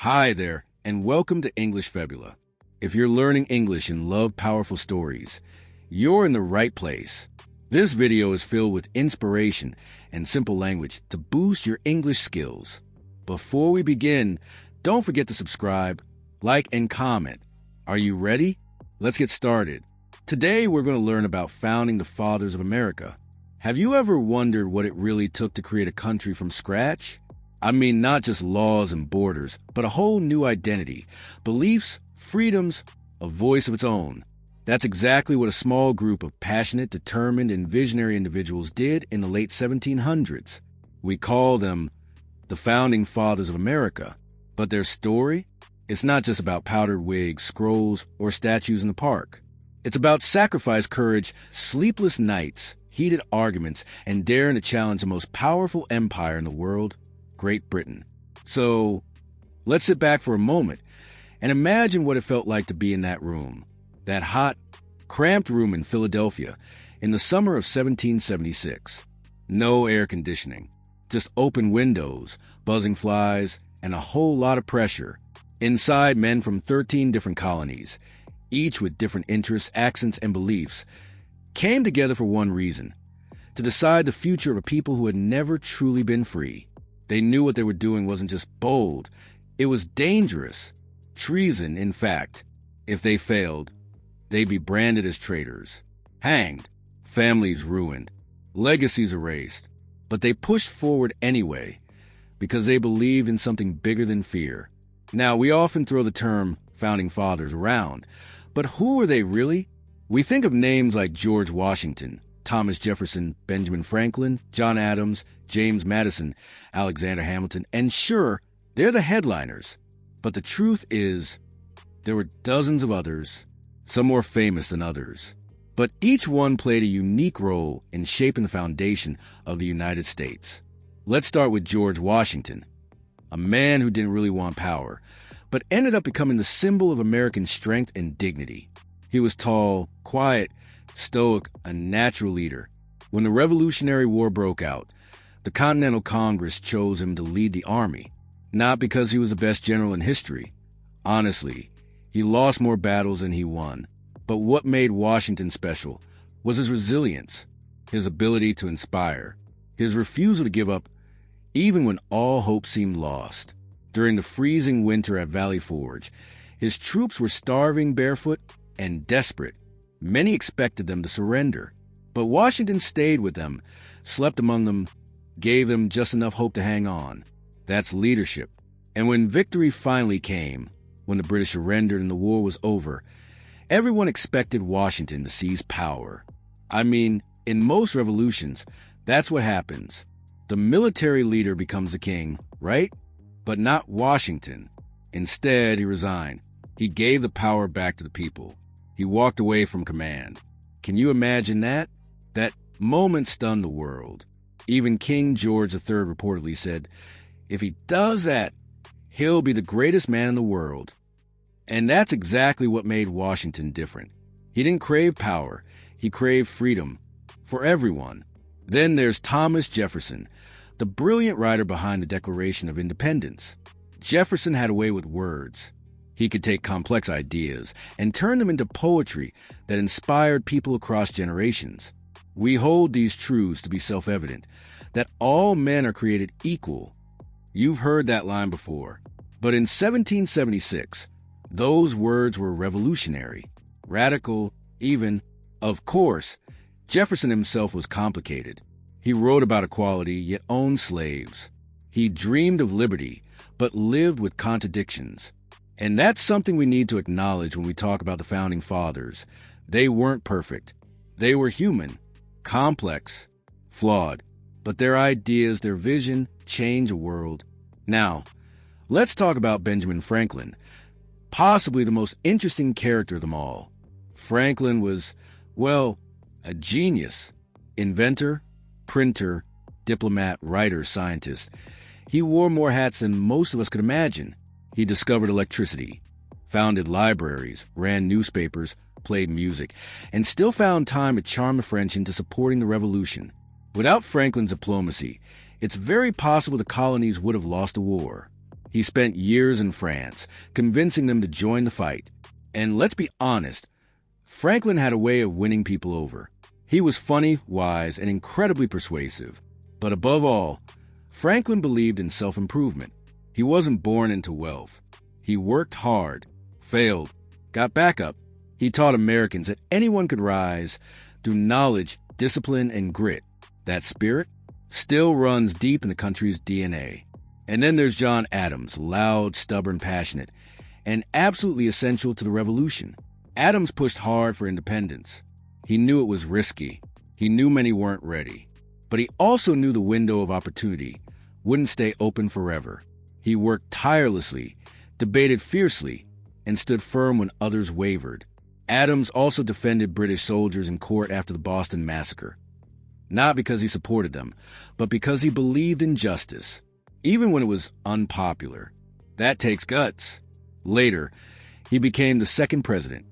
Hi there, and welcome to English Fabula. If you're learning English and love powerful stories, you're in the right place. This video is filled with inspiration and simple language to boost your English skills. Before we begin, don't forget to subscribe, like, and comment. Are you ready? Let's get started. Today, we're going to learn about founding the fathers of America. Have you ever wondered what it really took to create a country from scratch? I mean, not just laws and borders, but a whole new identity, beliefs, freedoms, a voice of its own. That's exactly what a small group of passionate, determined, and visionary individuals did in the late 1700s. We call them the Founding Fathers of America. But their story? It's not just about powdered wigs, scrolls, or statues in the park. It's about sacrifice, courage, sleepless nights, heated arguments, and daring to challenge the most powerful empire in the world, Great Britain. So, let's sit back for a moment and imagine what it felt like to be in that room. That hot, cramped room in Philadelphia in the summer of 1776. No air conditioning, just open windows, buzzing flies, and a whole lot of pressure. Inside, men from 13 different colonies, each with different interests, accents, and beliefs, came together for one reason: to decide the future of a people who had never truly been free. They knew what they were doing wasn't just bold, it was dangerous. Treason, in fact. If they failed, they'd be branded as traitors, hanged, families ruined, legacies erased. But they pushed forward anyway, because they believed in something bigger than fear. Now, we often throw the term Founding Fathers around, but who were they really? We think of names like George Washington, Thomas Jefferson, Benjamin Franklin, John Adams, James Madison, Alexander Hamilton, and sure, they're the headliners. But the truth is, there were dozens of others, some more famous than others. But each one played a unique role in shaping the foundation of the United States. Let's start with George Washington, a man who didn't really want power, but ended up becoming the symbol of American strength and dignity. He was tall, quiet, stoic, a natural leader. When the Revolutionary War broke out, the Continental Congress chose him to lead the army, not because he was the best general in history. Honestly, he lost more battles than he won. But what made Washington special was his resilience, his ability to inspire, his refusal to give up even when all hope seemed lost. During the freezing winter at Valley Forge, his troops were starving, barefoot, and desperate. Many expected them to surrender, but Washington stayed with them, slept among them, gave them just enough hope to hang on. That's leadership. And when victory finally came, when the British surrendered and the war was over, everyone expected Washington to seize power. I mean, in most revolutions, that's what happens. The military leader becomes the king, right? But not Washington. Instead, he resigned. He gave the power back to the people. He walked away from command. Can you imagine that? That moment stunned the world. Even King George III reportedly said, if he does that, he'll be the greatest man in the world. And that's exactly what made Washington different. He didn't crave power. He craved freedom for everyone. Then there's Thomas Jefferson, the brilliant writer behind the Declaration of Independence. Jefferson had a way with words. He could take complex ideas and turn them into poetry that inspired people across generations. We hold these truths to be self-evident, that all men are created equal. You've heard that line before. But in 1776, those words were revolutionary, radical, even. Of course, Jefferson himself was complicated. He wrote about equality, yet owned slaves. He dreamed of liberty, but lived with contradictions. And that's something we need to acknowledge when we talk about the Founding Fathers. They weren't perfect. They were human, complex, flawed. But their ideas, their vision, changed the world. Now, let's talk about Benjamin Franklin, possibly the most interesting character of them all. Franklin was, well, a genius. Inventor, printer, diplomat, writer, scientist. He wore more hats than most of us could imagine. He discovered electricity, founded libraries, ran newspapers, played music, and still found time to charm the French into supporting the revolution. Without Franklin's diplomacy, it's very possible the colonies would have lost the war. He spent years in France, convincing them to join the fight. And let's be honest, Franklin had a way of winning people over. He was funny, wise, and incredibly persuasive. But above all, Franklin believed in self-improvement. He wasn't born into wealth. He worked hard, failed, got back up. He taught Americans that anyone could rise through knowledge, discipline, and grit. That spirit still runs deep in the country's DNA. And then there's John Adams, loud, stubborn, passionate, and absolutely essential to the revolution. Adams pushed hard for independence. He knew it was risky. He knew many weren't ready. But he also knew the window of opportunity wouldn't stay open forever. He worked tirelessly, debated fiercely, and stood firm when others wavered. Adams also defended British soldiers in court after the Boston Massacre. Not because he supported them, but because he believed in justice, even when it was unpopular. That takes guts. Later, he became the second president,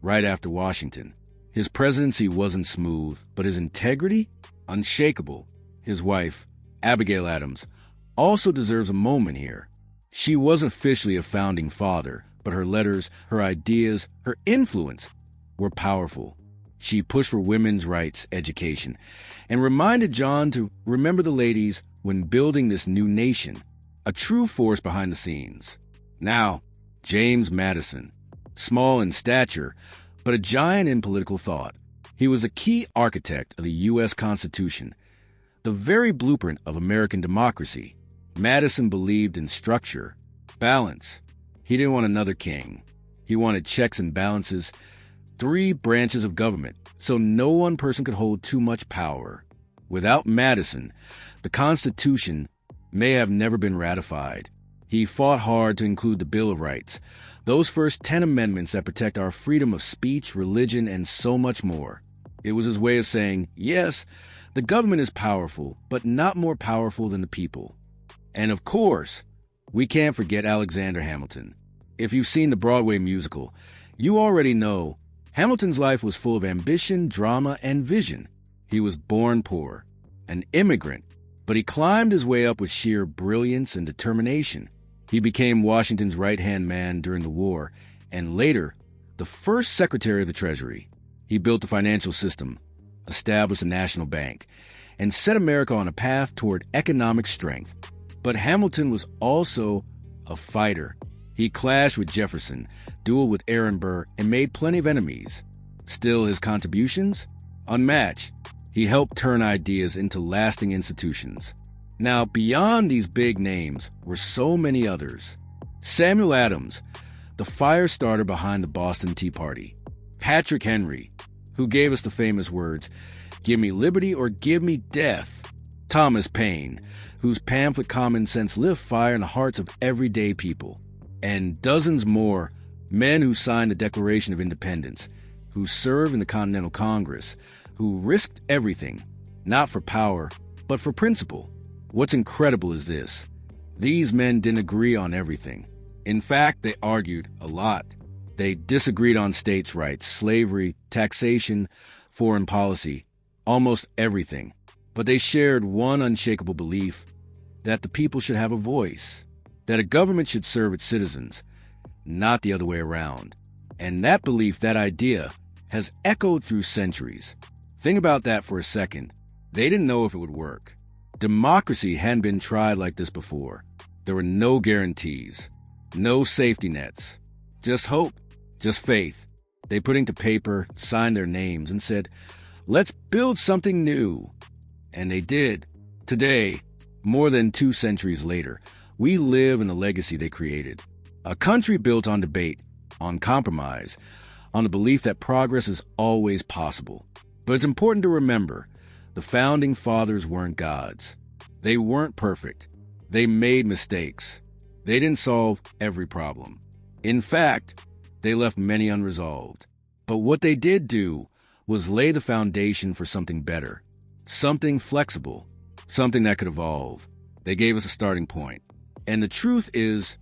right after Washington. His presidency wasn't smooth, but his integrity, unshakable. His wife, Abigail Adams, also deserves a moment here. She wasn't officially a founding father, but her letters, her ideas, her influence were powerful. She pushed for women's rights education and reminded John to remember the ladies when building this new nation, a true force behind the scenes. Now, James Madison, small in stature, but a giant in political thought. He was a key architect of the U.S. Constitution, the very blueprint of American democracy. Madison believed in structure, balance. He didn't want another king. He wanted checks and balances, 3 branches of government, so no one person could hold too much power. Without Madison, the Constitution may have never been ratified. He fought hard to include the Bill of Rights, those first 10 amendments that protect our freedom of speech, religion, and so much more. It was his way of saying, yes, the government is powerful, but not more powerful than the people. And of course, we can't forget Alexander Hamilton. If you've seen the Broadway musical, you already know Hamilton's life was full of ambition, drama, and vision. He was born poor, an immigrant, but he climbed his way up with sheer brilliance and determination. He became Washington's right-hand man during the war, and later, the first Secretary of the Treasury. He built the financial system, established a national bank, and set America on a path toward economic strength. But Hamilton was also a fighter. He clashed with Jefferson, dueled with Aaron Burr, and made plenty of enemies. Still, his contributions? Unmatched. He helped turn ideas into lasting institutions. Now, beyond these big names were so many others. Samuel Adams, the fire starter behind the Boston Tea Party. Patrick Henry, who gave us the famous words, "Give me liberty or give me death." Thomas Paine, whose pamphlet Common Sense lit fire in the hearts of everyday people. And dozens more, men who signed the Declaration of Independence, who served in the Continental Congress, who risked everything, not for power, but for principle. What's incredible is this. These men didn't agree on everything. In fact, they argued a lot. They disagreed on states' rights, slavery, taxation, foreign policy, almost everything. But they shared one unshakable belief, that the people should have a voice, that a government should serve its citizens, not the other way around. And that belief, that idea, has echoed through centuries. Think about that for a second. They didn't know if it would work. Democracy hadn't been tried like this before. There were no guarantees, no safety nets, just hope, just faith. They put ink to paper, signed their names, and said, "Let's build something new." And they did. Today, more than 2 centuries later, we live in the legacy they created. A country built on debate, on compromise, on the belief that progress is always possible. But it's important to remember, the Founding Fathers weren't gods. They weren't perfect. They made mistakes. They didn't solve every problem. In fact, they left many unresolved. But what they did do was lay the foundation for something better, something flexible, something that could evolve. They gave us a starting point. And the truth is,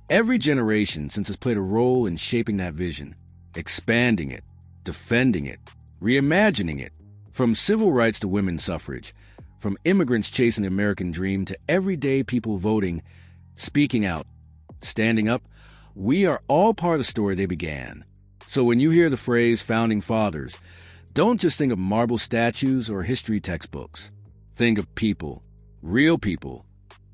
every generation since has played a role in shaping that vision, expanding it, defending it, reimagining it. From civil rights to women's suffrage, from immigrants chasing the American dream to everyday people voting, speaking out, standing up. We are all part of the story they began. So when you hear the phrase Founding Fathers, don't just think of marble statues or history textbooks. Think of people, real people,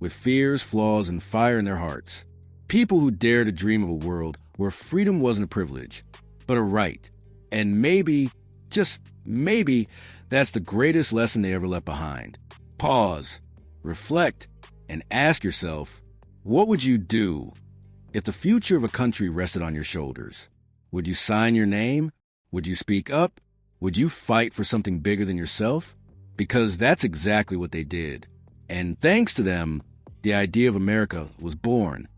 with fears, flaws, and fire in their hearts. People who dare to dream of a world where freedom wasn't a privilege, but a right. And maybe, just maybe, that's the greatest lesson they ever left behind. Pause, reflect, and ask yourself, what would you do if the future of a country rested on your shoulders? Would you sign your name? Would you speak up? Would you fight for something bigger than yourself? Because that's exactly what they did. And thanks to them, the idea of America was born.